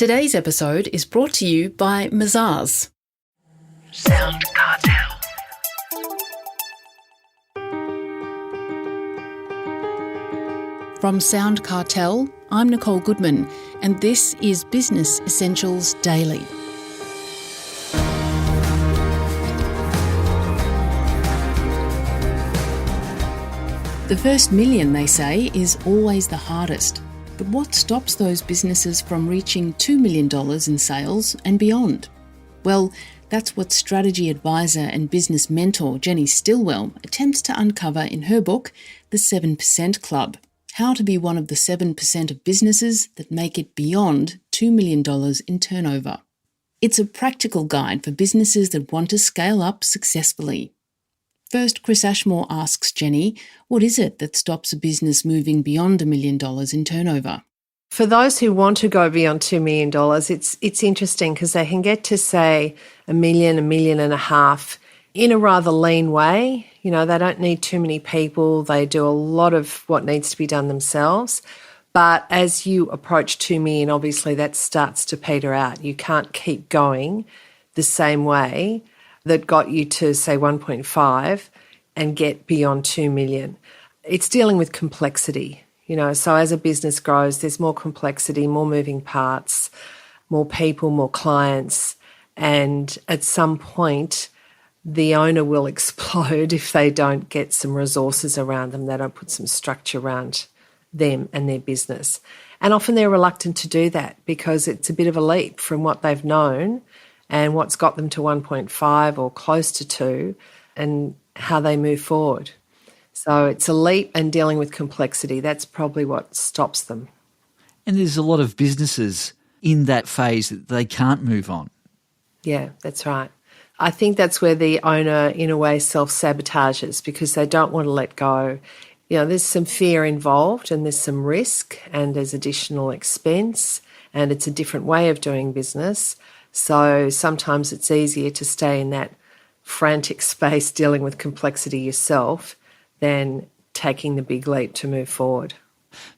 Today's episode is brought to you by Mazars. SoundCartel. From SoundCartel, I'm Nicole Goodman, and this is Business Essentials Daily. The first million, they say, is always the hardest. But what stops those businesses from reaching $2 million in sales and beyond? Well, that's what strategy advisor and business mentor Jenny Stilwell attempts to uncover in her book, The 7% Club: How to be one of the 7% of businesses that make it beyond $2 million in turnover. It's a practical guide for businesses that want to scale up successfully. First, Chris Ashmore asks Jenny, what is it that stops a business moving beyond $1 million in turnover? For those who want to go beyond $2 million, it's interesting because they can get to, say, $1 million, $1.5 million in a rather lean way. You know, they don't need too many people. They do a lot of what needs to be done themselves. But as you approach 2 million, obviously that starts to peter out. You can't keep going the same way that got you to, say, 1.5 and get beyond 2 million. It's dealing with complexity, you know. So as a business grows, there's more complexity, more moving parts, more people, more clients. And at some point, the owner will explode if they don't get some resources around them, they don't put some structure around them and their business. And often they're reluctant to do that because it's a bit of a leap from what they've known and what's got them to 1.5 or close to 2 and how they move forward. So it's a leap and dealing with complexity. That's probably what stops them. And there's a lot of businesses in that phase that they can't move on. Yeah, that's right. I think that's where the owner, in a way, self-sabotages because they don't want to let go. You know, there's some fear involved and there's some risk and there's additional expense and it's a different way of doing business. So sometimes it's easier to stay in that frantic space dealing with complexity yourself than taking the big leap to move forward.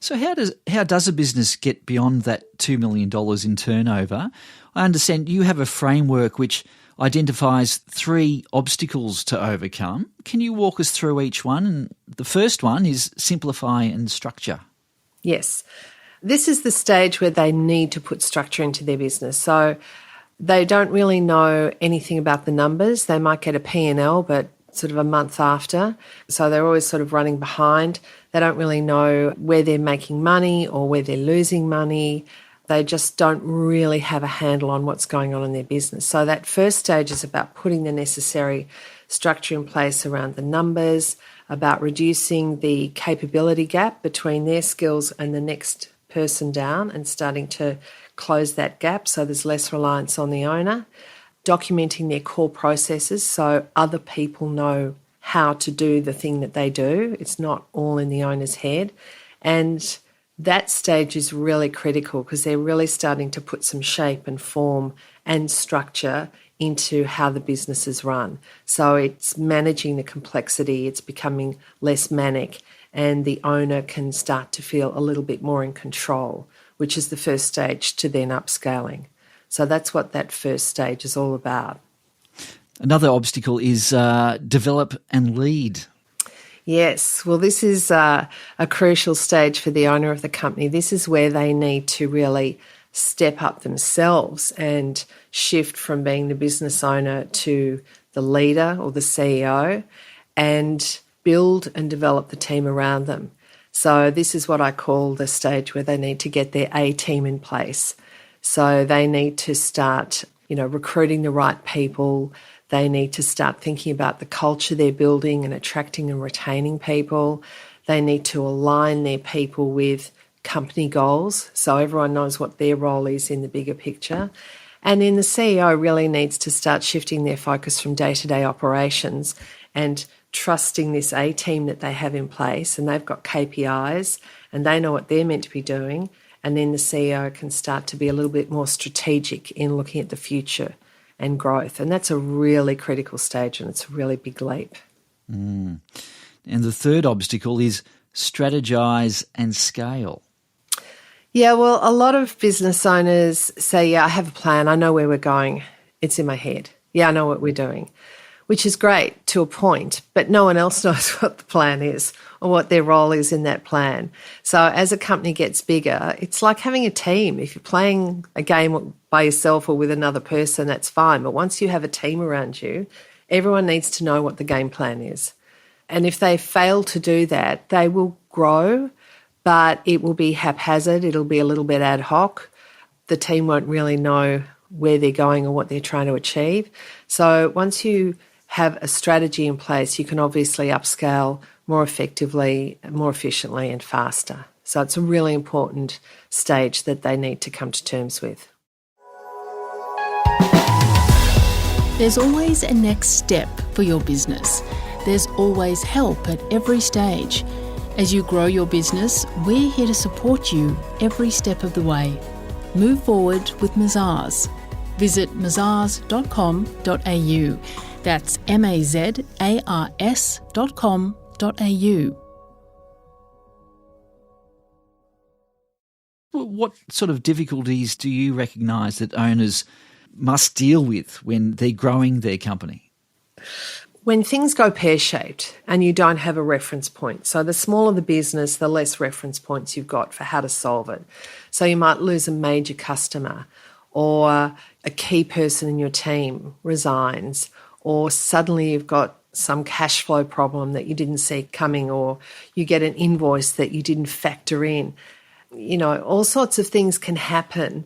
So how does a business get beyond that $2 million in turnover? I understand you have a framework which identifies 3 obstacles to overcome. Can you walk us through each one? And the first one is simplify and structure. Yes. This is the stage where they need to put structure into their business. So they don't really know anything about the numbers. They might get a P&L, but sort of a month after. So they're always sort of running behind. They don't really know where they're making money or where they're losing money. They just don't really have a handle on what's going on in their business. So that first stage is about putting the necessary structure in place around the numbers, about reducing the capability gap between their skills and the next person down and starting to close that gap so there's less reliance on the owner, documenting their core processes so other people know how to do the thing that they do. It's not all in the owner's head. And that stage is really critical because they're really starting to put some shape and form and structure into how the business is run. So it's managing the complexity, it's becoming less manic, and the owner can start to feel a little bit more in control, which is the first stage to then upscaling. So that's what that first stage is all about. Another obstacle is develop and lead. Yes, well, this is a crucial stage for the owner of the company. This is where they need to really step up themselves and shift from being the business owner to the leader or the CEO and build and develop the team around them. So this is what I call the stage where they need to get their A team in place. So they need to start, recruiting the right people. They need to start thinking about the culture they're building and attracting and retaining people. They need to align their people with company goals so everyone knows what their role is in the bigger picture. And then the CEO really needs to start shifting their focus from day-to-day operations and trusting this A team that they have in place, and they've got KPIs and they know what they're meant to be doing. And then the CEO can start to be a little bit more strategic in looking at the future and growth. And that's a really critical stage and it's a really big leap. And the third obstacle is strategize and scale. Yeah, well, a lot of business owners say, yeah, I have a plan. I know where we're going. It's in my head. Yeah, I know what we're doing, which is great to a point, but no one else knows what the plan is or what their role is in that plan. So as a company gets bigger, it's like having a team. If you're playing a game by yourself or with another person, that's fine. But once you have a team around you, everyone needs to know what the game plan is. And if they fail to do that, they will grow, but it will be haphazard. It'll be a little bit ad hoc. The team won't really know where they're going or what they're trying to achieve. So once you have a strategy in place, you can obviously upscale more effectively, more efficiently and faster. So it's a really important stage that they need to come to terms with. There's always a next step for your business. There's always help at every stage. As you grow your business, we're here to support you every step of the way. Move forward with Mazars. Visit mazars.com.au. That's mazars.com.au. What sort of difficulties do you recognise that owners must deal with when they're growing their company? When things go pear-shaped and you don't have a reference point, so the smaller the business, the less reference points you've got for how to solve it. So you might lose a major customer, or a key person in your team resigns, or suddenly you've got some cash flow problem that you didn't see coming, or you get an invoice that you didn't factor in. You know, all sorts of things can happen,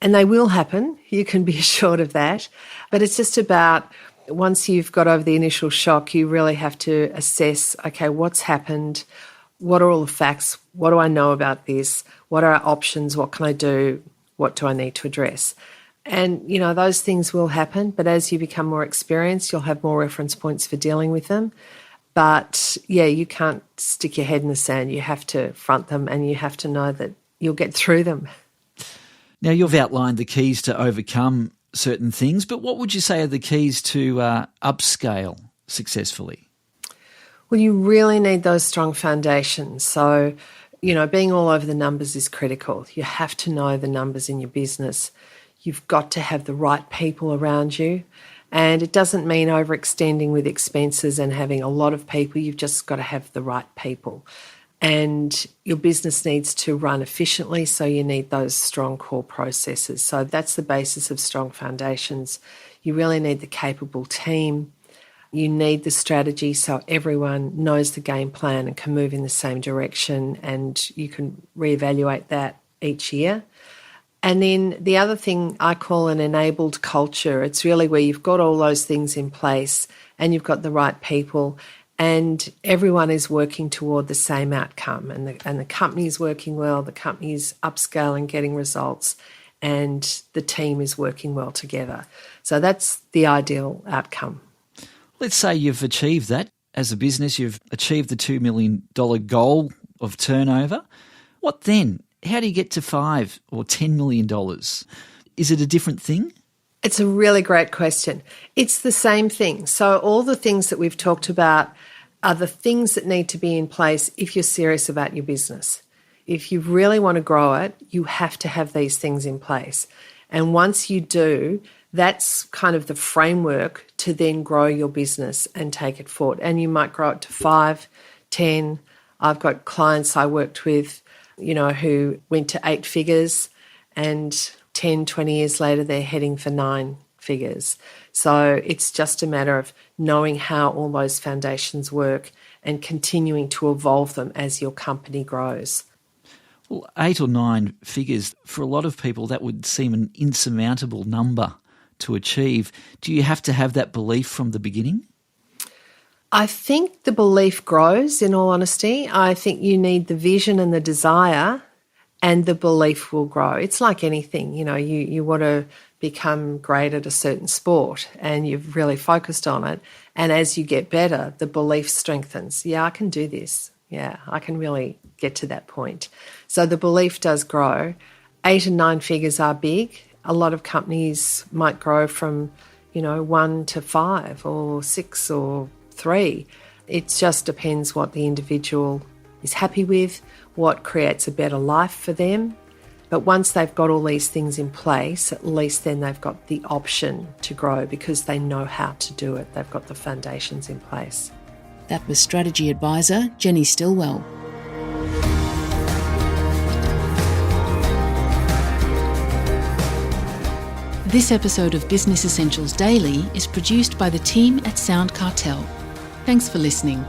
and they will happen. You can be assured of that. But it's just about, once you've got over the initial shock, you really have to assess, okay, what's happened? What are all the facts? What do I know about this? What are our options? What can I do? What do I need to address? And, you know, those things will happen, but as you become more experienced, you'll have more reference points for dealing with them. But, yeah, you can't stick your head in the sand. You have to front them, and you have to know that you'll get through them. Now, you've outlined the keys to overcome certain things, but what would you say are the keys to upscale successfully? Well, you really need those strong foundations. So, you know, being all over the numbers is critical. You have to know the numbers in your business. You've got to have the right people around you. And it doesn't mean overextending with expenses and having a lot of people. You've just got to have the right people. And your business needs to run efficiently, so you need those strong core processes. So that's the basis of strong foundations. You really need the capable team. You need the strategy so everyone knows the game plan and can move in the same direction, and you can reevaluate that each year. And then the other thing I call an enabled culture. It's really where you've got all those things in place and you've got the right people, and everyone is working toward the same outcome, and the company is working well, the company is upscaling, getting results, and the team is working well together. So that's the ideal outcome. Let's say you've achieved that as a business, you've achieved the $2 million goal of turnover. What then? How do you get to $5 or $10 million? Is it a different thing? It's a really great question. It's the same thing. So all the things that we've talked about are the things that need to be in place if you're serious about your business. If you really want to grow it, you have to have these things in place. And once you do, that's kind of the framework to then grow your business and take it forward. And you might grow it to 5, 10. I've got clients I worked with, you know, who went to 8 figures, and 10, 20 years later, they're heading for 9 figures. So it's just a matter of knowing how all those foundations work and continuing to evolve them as your company grows. Well, 8 or 9 figures, for a lot of people, that would seem an insurmountable number to achieve. Do you have to have that belief from the beginning? I think the belief grows, in all honesty. I think you need the vision and the desire, and the belief will grow. It's like anything, you know, you want to become great at a certain sport and you've really focused on it. And as you get better, the belief strengthens. Yeah, I can do this. Yeah, I can really get to that point. So the belief does grow. 8 and 9 figures are big. A lot of companies might grow from, you know, 1 to 5 or 6 or 3. It just depends what the individual is happy with, what creates a better life for them. But once they've got all these things in place, at least then they've got the option to grow because they know how to do it. They've got the foundations in place. That was Strategy Advisor Jenny Stilwell. This episode of Business Essentials Daily is produced by the team at SoundCartel. Thanks for listening.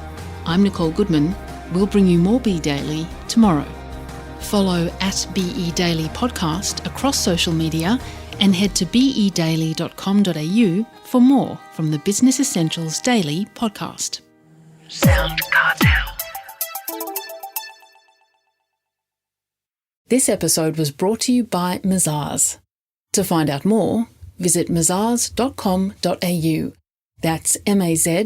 I'm Nicole Goodman. We'll bring you more Be Daily tomorrow. Follow at BE Daily Podcast across social media and head to bedaily.com.au for more from the Business Essentials Daily podcast. SoundCartel. This episode was brought to you by Mazars. To find out more, visit mazars.com.au. That's mazars.com.au.